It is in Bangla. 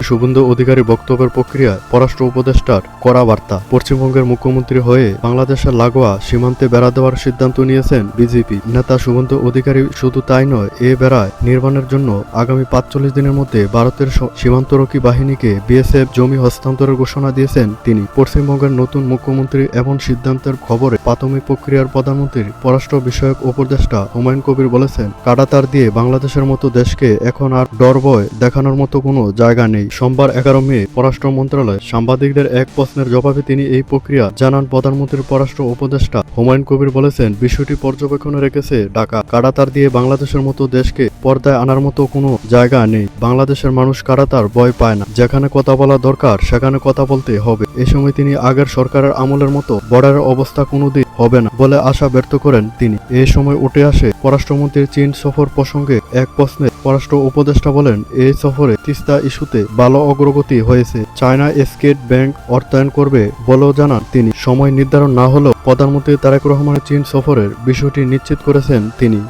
শুভেন্দু অধিকারী বক্তব্যের প্রক্রিয়ায় পররাষ্ট্র উপদেষ্টার কড়া বার্তা। পশ্চিমবঙ্গের মুখ্যমন্ত্রী হয়ে বাংলাদেশের লাগোয়া সীমান্তে বেড়া দেওয়ার সিদ্ধান্ত নিয়েছেন বিজেপি নেতা শুভেন্দু অধিকারী। শুধু তাই নয়, এ বেড়ায় নির্মাণের জন্য আগামী ৪৫ দিনের মধ্যে ভারতের সীমান্তরক্ষী বাহিনীকে বিএসএফ জমি হস্তান্তরের ঘোষণা দিয়েছেন তিনি। পশ্চিমবঙ্গের নতুন মুখ্যমন্ত্রী এবং সিদ্ধান্তের খবরে প্রাথমিক প্রক্রিয়ার প্রধানমন্ত্রীর পররাষ্ট্র বিষয়ক উপদেষ্টা হুমায়ুন কবির বলেছেন, কাঁটাতার দিয়ে বাংলাদেশের মতো দেশকে এখন আর ডর ভয় দেখানোর মতো কোনো জায়গা নেই। সোমবার ১১ মে পররাষ্ট্র মন্ত্রণালয়ে সাংবাদিকদের এক প্রশ্নের জবাবে তিনি এই প্রক্রিয়া জানান। প্রধানমন্ত্রীর পররাষ্ট্র উপদেষ্টা হুমায়ুন কবির বলেছেন, বিষয়টি পর্যবেক্ষণে রেখেছে ঢাকা। কাঁটাতার দিয়ে বাংলাদেশের মতো দেশকে পর্দায় আনার মতো কোনো জায়গা নেই। বাংলাদেশের মানুষ কাঁটাতার ভয় পায় না। যেখানে কথা বলা দরকার সেখানে কথা বলতে হবে। এ সময় তিনি আগের সরকারের আমলের মতো বর্ডারের অবস্থা কোনোদিন হবে না বলে আশা ব্যক্ত করেন তিনি। এ সময় উঠে আসে পররাষ্ট্রমন্ত্রীর চীন সফর প্রসঙ্গে এক প্রশ্নে পররাষ্ট্র উপদেষ্টা বলেন, এই সফরে তিস্তা ইস্যুতে ভালো অগ্রগতি হয়েছে। চায়না স্টেট ব্যাংক অর্থায়ন করবে বলেও জানান তিনি। সময় নির্ধারণ না হলেও প্রধানমন্ত্রী তারেক রহমানের চীন সফরের বিষয়টি নিশ্চিত করেছেন তিনি।